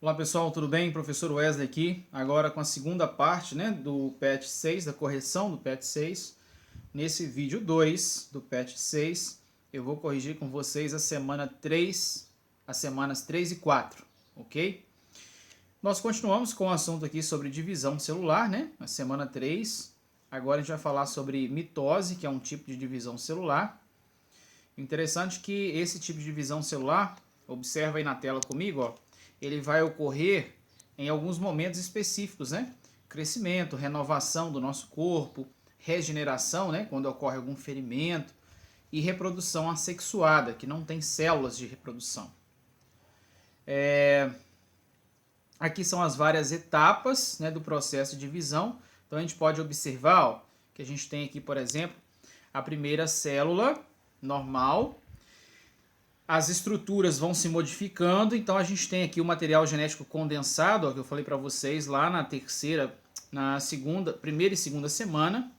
Olá pessoal, tudo bem? Professor Wesley aqui, agora com a segunda parte do PET 6, da correção do PET 6. Nesse vídeo 2 do PET 6, eu vou corrigir com vocês as semanas 3 e 4, ok? Nós continuamos com o assunto aqui sobre divisão celular, na semana 3. Agora a gente vai falar sobre mitose, que é um tipo de divisão celular. Interessante que esse tipo de divisão celular, observa aí na tela comigo, ó, ele vai ocorrer em alguns momentos específicos, Crescimento, renovação do nosso corpo, regeneração, quando ocorre algum ferimento, e reprodução assexuada, que não tem células de reprodução. Aqui são as várias etapas do processo de divisão. Então a gente pode observar que a gente tem aqui, por exemplo, a primeira célula normal. As estruturas vão se modificando, então a gente tem aqui o material genético condensado, que eu falei para vocês lá na primeira e segunda semana.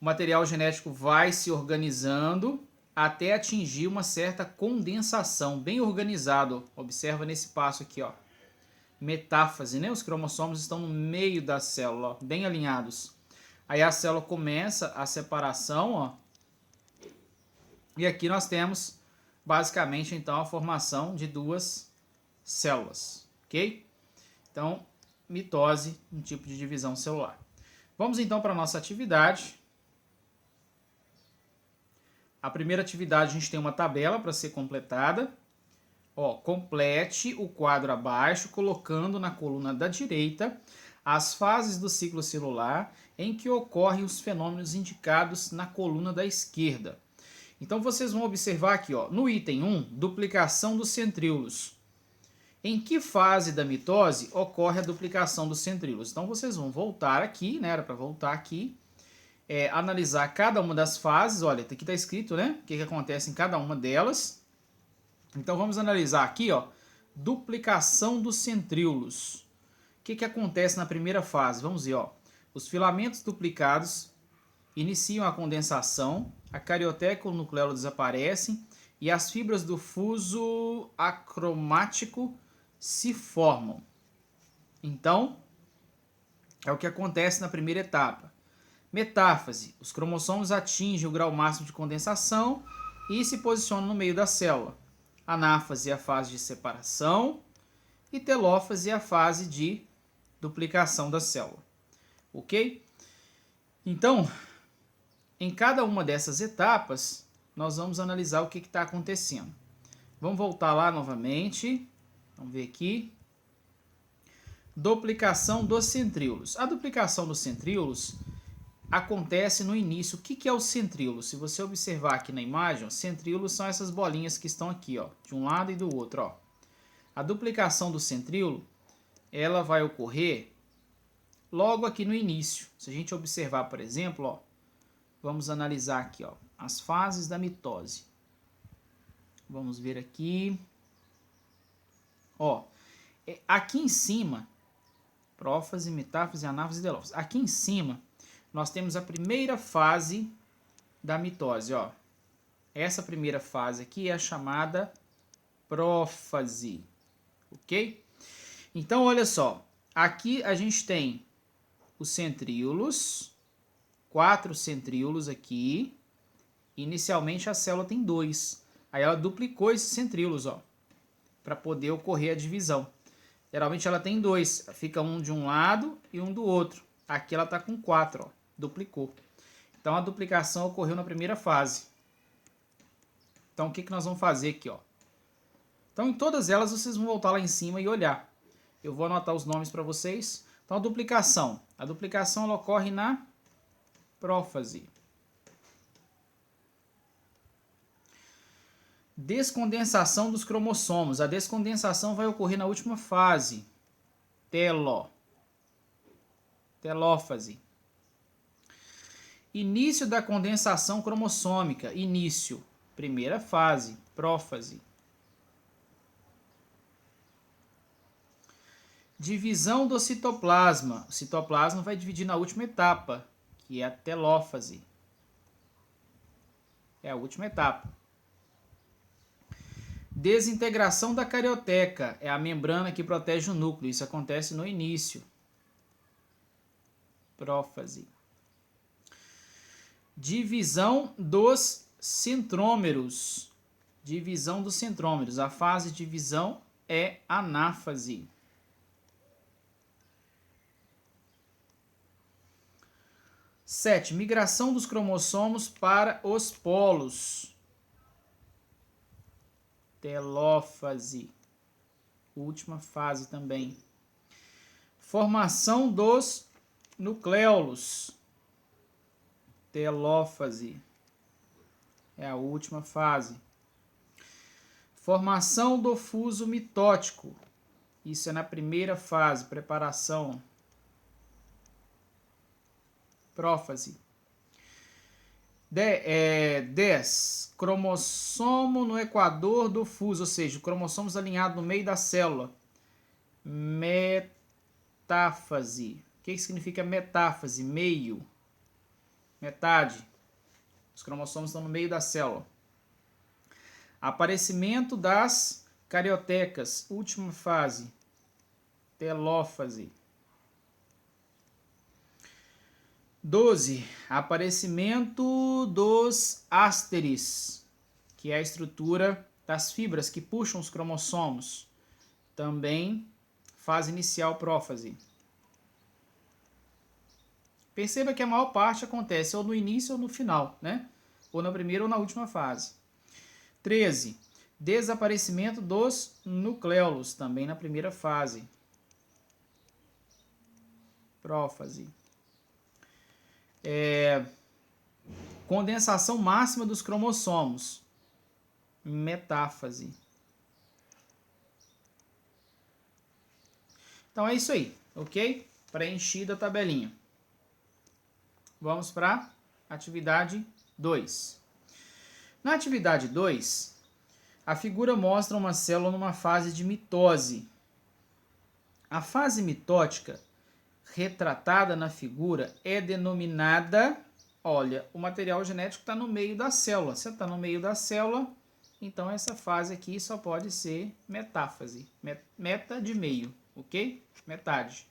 O material genético vai se organizando até atingir uma certa condensação, bem organizado. Observa nesse passo aqui, ó. Metáfase, Os cromossomos estão no meio da célula, ó, bem alinhados. Aí a célula começa a separação, ó. E aqui nós temos basicamente, então, a formação de duas células, ok? Então, mitose, um tipo de divisão celular. Vamos, então, para a nossa atividade. A primeira atividade, a gente tem uma tabela para ser completada. Complete o quadro abaixo, colocando na coluna da direita as fases do ciclo celular em que ocorrem os fenômenos indicados na coluna da esquerda. Então vocês vão observar aqui, no item 1, duplicação dos centríolos. Em que fase da mitose ocorre a duplicação dos centríolos? Então vocês vão voltar aqui, era para voltar aqui, analisar cada uma das fases. Olha, aqui está escrito, o que acontece em cada uma delas. Então vamos analisar aqui, duplicação dos centríolos. O que acontece na primeira fase? Vamos ver, os filamentos duplicados iniciam a condensação, a carioteca e o nucleolo desaparecem e as fibras do fuso acromático se formam. Então, é o que acontece na primeira etapa. Metáfase. Os cromossomos atingem o grau máximo de condensação e se posicionam no meio da célula. Anáfase é a fase de separação e telófase é a fase de duplicação da célula. Ok? Então, em cada uma dessas etapas, nós vamos analisar o que está acontecendo. Vamos voltar lá novamente. Vamos ver aqui. Duplicação dos centríolos. A duplicação dos centríolos acontece no início. O que é o centríolo? Se você observar aqui na imagem, centríolos são essas bolinhas que estão aqui, de um lado e do outro. A duplicação do centríolo, ela vai ocorrer logo aqui no início. Se a gente observar, por exemplo, vamos analisar aqui, as fases da mitose. Vamos ver aqui. Aqui em cima, prófase, metáfase, anáfase e telófase. Aqui em cima, nós temos a primeira fase da mitose, Essa primeira fase aqui é a chamada prófase, ok? Então, olha só. Aqui a gente tem os centríolos, 4 centríolos aqui. Inicialmente a célula tem 2. Aí ela duplicou esses centríolos, para poder ocorrer a divisão. Geralmente ela tem 2, fica um de um lado e um do outro. Aqui ela está com 4, duplicou. Então a duplicação ocorreu na primeira fase. Então o que nós vamos fazer aqui? Então em todas elas vocês vão voltar lá em cima e olhar. Eu vou anotar os nomes para vocês. Então a duplicação ela ocorre na prófase. Descondensação dos cromossomos. A descondensação vai ocorrer na última fase. Telófase. Início da condensação cromossômica. Início. Primeira fase. Prófase. Divisão do citoplasma. O citoplasma vai dividir na última etapa, que é a telófase. É a última etapa. Desintegração da carioteca é a membrana que protege o núcleo. Isso acontece no início. Prófase. Divisão dos centrômeros. Divisão dos centrômeros. A fase de divisão é anáfase. Sete, migração dos cromossomos para os polos. Telófase. Última fase também. Formação dos nucléolos. Telófase. É a última fase. Formação do fuso mitótico. Isso é na primeira fase, preparação. Prófase. 10. Cromossomo no equador do fuso, ou seja, cromossomos alinhados no meio da célula. Metáfase. O que significa metáfase? Meio. Metade. Os cromossomos estão no meio da célula. Aparecimento das cariotecas. Última fase. Telófase. 12. Aparecimento dos ásteres, que é a estrutura das fibras que puxam os cromossomos. Também fase inicial, prófase. Perceba que a maior parte acontece ou no início ou no final, né? Ou na primeira ou na última fase. 13. Desaparecimento dos nucléolos, também na primeira fase. Prófase. Condensação máxima dos cromossomos. Metáfase. Então é isso aí, ok? Preenchida a tabelinha. Vamos para a atividade 2. Na atividade 2, a figura mostra uma célula numa fase de mitose. A fase mitótica retratada na figura é denominada, olha, o material genético está no meio da célula. Se está no meio da célula, então essa fase aqui só pode ser metáfase. Meta de meio, ok? Metade.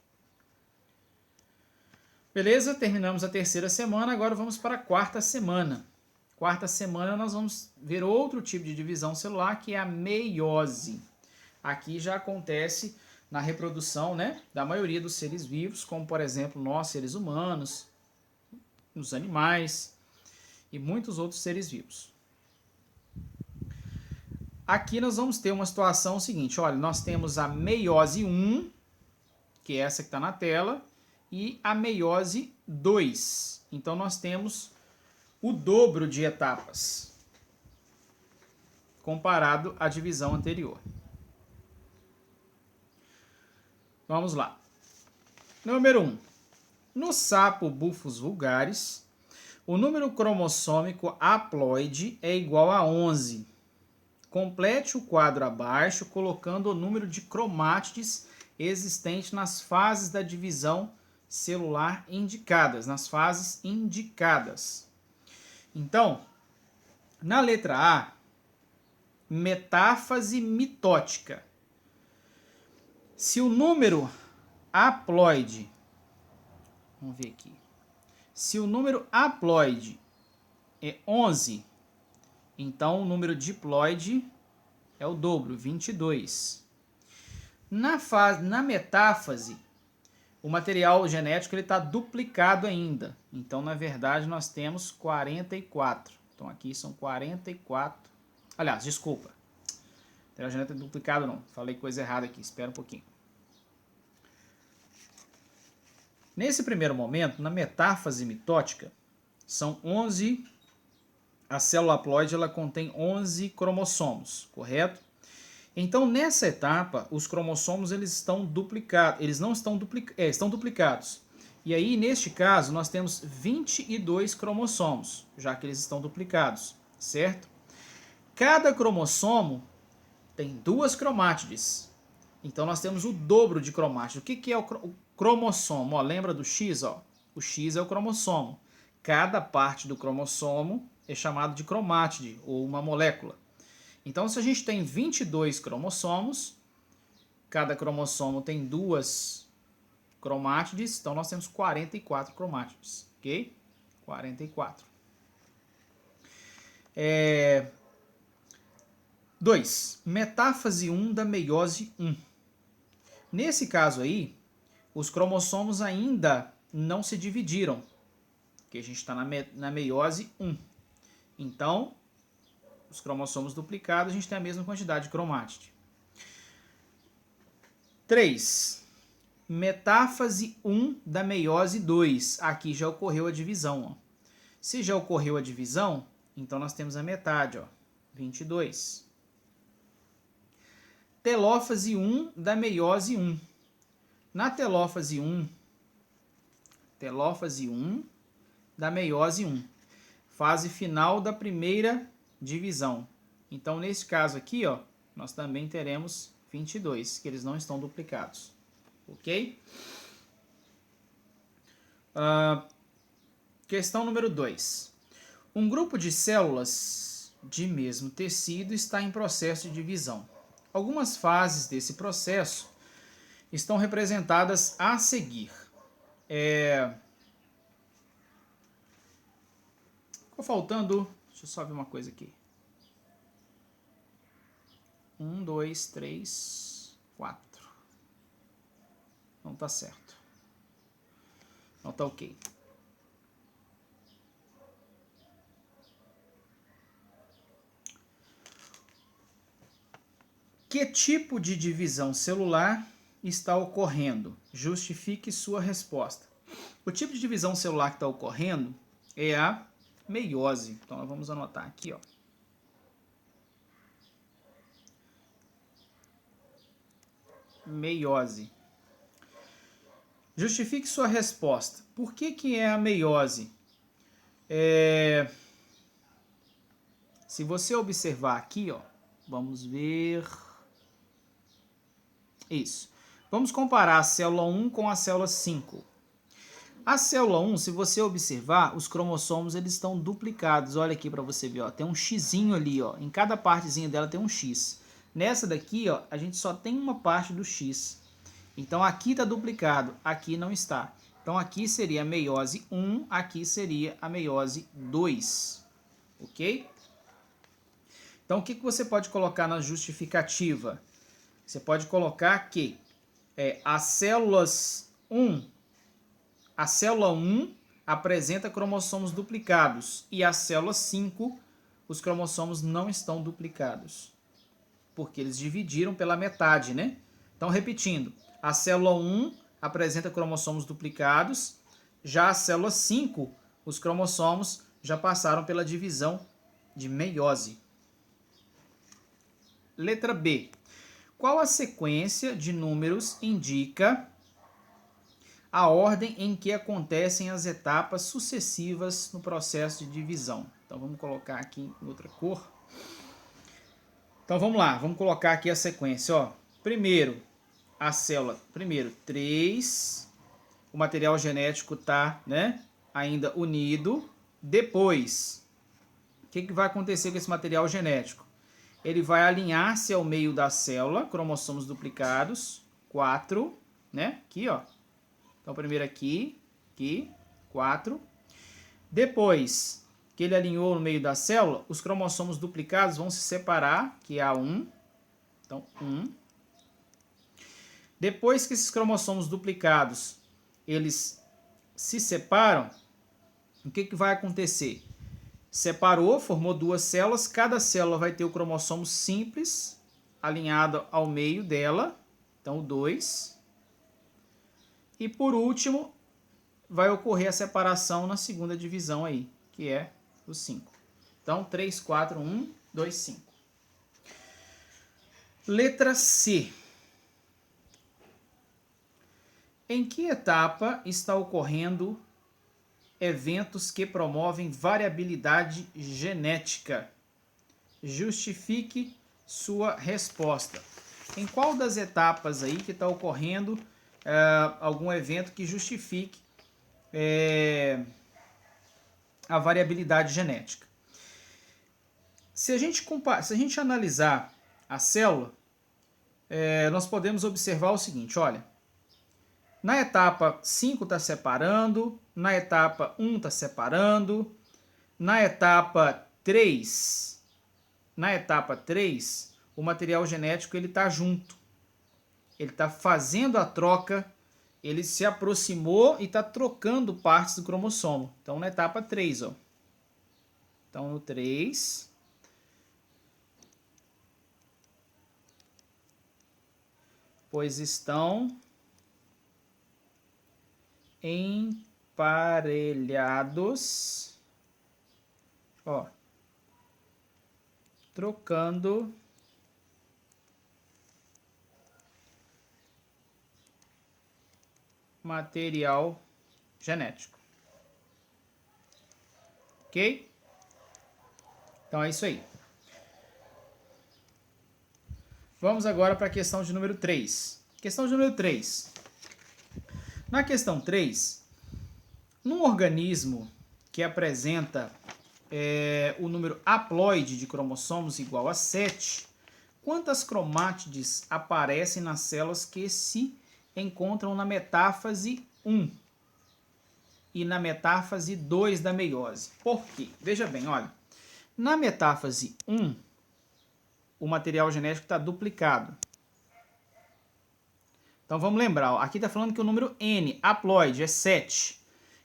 Beleza? Terminamos a terceira semana, agora vamos para a quarta semana. Quarta semana nós vamos ver outro tipo de divisão celular, que é a meiose. Aqui já acontece na reprodução, né, da maioria dos seres vivos, como por exemplo nós, seres humanos, os animais e muitos outros seres vivos. Aqui nós vamos ter uma situação seguinte, olha, nós temos a meiose 1, que é essa que está na tela, e a meiose 2. Então nós temos o dobro de etapas comparado à divisão anterior. Vamos lá. Número 1. No sapo Buphus vulgaris, o número cromossômico haploide é igual a 11. Complete o quadro abaixo colocando o número de cromátides existente nas fases da divisão celular indicadas, nas fases indicadas. Então, na letra A, metáfase mitótica. Se o número haploide, vamos ver aqui, se o número haploide é 11, então o número diploide é o dobro, 22. Na metáfase, o material genético está duplicado ainda. Então, na verdade, nós temos 44. Então, aqui são 44. Aliás, desculpa. O material genético é duplicado não. Falei coisa errada aqui. Espera um pouquinho. Nesse primeiro momento, na metáfase mitótica, são 11. A célula haploide ela contém 11 cromossomos, correto? Então, nessa etapa, os cromossomos eles estão duplicados, eles não estão estão duplicados. E aí, neste caso, nós temos 22 cromossomos, já que eles estão duplicados, certo? Cada cromossomo tem 2 cromátides. Então, nós temos o dobro de cromátides. O que é o cromossomo? Ó, lembra do X? Ó? O X é o cromossomo. Cada parte do cromossomo é chamado de cromátide, ou uma molécula. Então, se a gente tem 22 cromossomos, cada cromossomo tem 2 cromátides, então nós temos 44 cromátides, ok? 44. 2. Metáfase 1 da meiose 1. Nesse caso aí, os cromossomos ainda não se dividiram, porque a gente está na meiose 1. Então, os cromossomos duplicados, a gente tem a mesma quantidade de cromátide. 3. Metáfase 1 da meiose 2. Aqui já ocorreu a divisão. Ó. Se já ocorreu a divisão, então nós temos a metade, ó, 22. Telófase 1 da meiose 1. Na telófase 1 da meiose 1. Fase final da primeira divisão. Então, nesse caso aqui, ó, nós também teremos 22, que eles não estão duplicados. Ok? Questão número 2. Um grupo de células de mesmo tecido está em processo de divisão. Algumas fases desse processo estão representadas a seguir. Ficou faltando... Deixa eu só ver uma coisa aqui. 1, 2, 3, 4. Não tá certo. Não tá ok. Que tipo de divisão celular está ocorrendo? Justifique sua resposta. O tipo de divisão celular que está ocorrendo é a meiose. Então, nós vamos anotar aqui, ó. Meiose. Justifique sua resposta. Por que é a meiose? Se você observar aqui, ó, vamos ver... Isso. Vamos comparar a célula 1 com a célula 5. A célula 1, se você observar, os cromossomos eles estão duplicados. Olha aqui para você ver, ó, tem um xizinho ali, ó, em cada partezinha dela tem um x. Nessa daqui, ó, a gente só tem uma parte do x. Então aqui está duplicado, aqui não está. Então aqui seria a meiose 1, aqui seria a meiose 2. Ok? Então o que você pode colocar na justificativa? Você pode colocar que a célula 1 apresenta cromossomos duplicados e a célula 5, os cromossomos não estão duplicados, porque eles dividiram pela metade, né? Então, repetindo, a célula 1 apresenta cromossomos duplicados, já a célula 5, os cromossomos já passaram pela divisão de meiose. Letra B. Qual a sequência de números indica a ordem em que acontecem as etapas sucessivas no processo de divisão? Então, vamos colocar aqui em outra cor. Então, vamos lá. Vamos colocar aqui a sequência. Ó. Primeiro, a célula. Primeiro, 3. O material genético está, né, ainda unido. Depois, o que vai acontecer com esse material genético? Ele vai alinhar-se ao meio da célula, cromossomos duplicados, 4, né? Aqui, ó. Então, primeiro aqui, 4. Depois que ele alinhou no meio da célula, os cromossomos duplicados vão se separar, que é a 1. Então, 1. Depois que esses cromossomos duplicados, eles se separam, o que vai acontecer? Separou, formou 2 células, cada célula vai ter o cromossomo simples alinhado ao meio dela, então 2. E por último, vai ocorrer a separação na segunda divisão aí, que é o 5. Então 3, 4, 1, 2, 5. Letra C. Em que etapa está ocorrendo eventos que promovem variabilidade genética? Justifique sua resposta. Em qual das etapas aí que está ocorrendo algum evento que justifique a variabilidade genética? Se a gente analisar a célula, nós podemos observar o seguinte, olha, na etapa 5 está separando, na etapa 1 está separando, na etapa 3, o material genético está junto. Ele está fazendo a troca, ele se aproximou e está trocando partes do cromossomo. Então, na etapa 3, ó. Então, no 3, pois estão emparelhados, ó, trocando material genético. Ok? Então é isso aí. Vamos agora para a questão de número 3. Questão de número 3. Na questão 3, num organismo que apresenta o número haploide de cromossomos igual a 7, quantas cromátides aparecem nas células que se encontram na metáfase 1 e na metáfase 2 da meiose? Por quê? Veja bem, olha, na metáfase 1, o material genético está duplicado. Então vamos lembrar, ó, aqui está falando que o número N, haploide, é 7.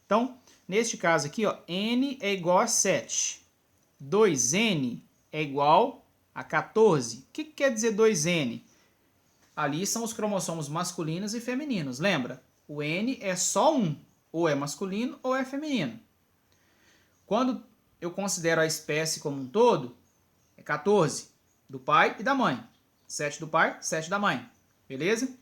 Então, neste caso aqui, ó, N é igual a 7. 2N é igual a 14. O que quer dizer 2N? Ali são os cromossomos masculinos e femininos. Lembra? O N é só um. Ou é masculino ou é feminino. Quando eu considero a espécie como um todo, é 14 do pai e da mãe. 7 do pai, 7 da mãe. Beleza?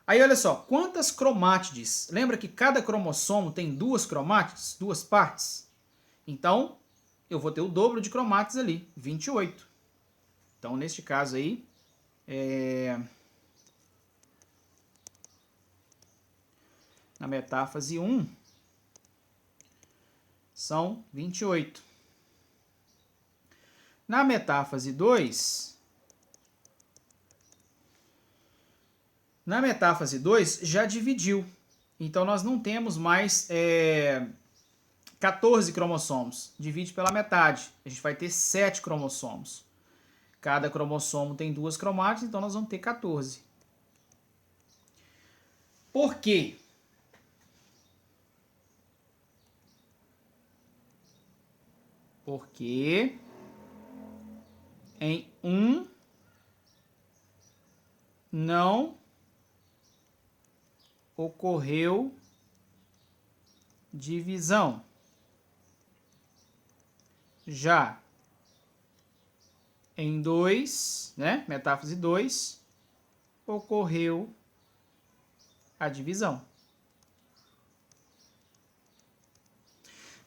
Aí olha só, quantas cromátides? Lembra que cada cromossomo tem 2 cromátides, 2 partes? Então, eu vou ter o dobro de cromátides ali, 28. Então, neste caso aí, na metáfase 1, são 28. Na metáfase 2, já dividiu. Então, nós não temos mais 14 cromossomos. Divide pela metade. A gente vai ter 7 cromossomos. Cada cromossomo tem 2 cromátides, então nós vamos ter 14. Por quê? Porque em 1 não ocorreu divisão. Já em 2, né, metáfase 2, ocorreu a divisão.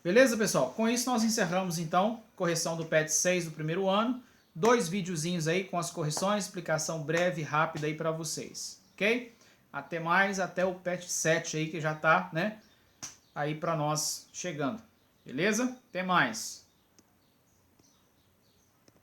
Beleza, pessoal? Com isso nós encerramos, então, correção do PET 6 do primeiro ano. 2 videozinhos aí com as correções, explicação breve e rápida aí para vocês, ok? Até mais, até o PET 7 aí que já tá, né, aí para nós chegando. Beleza? Até mais!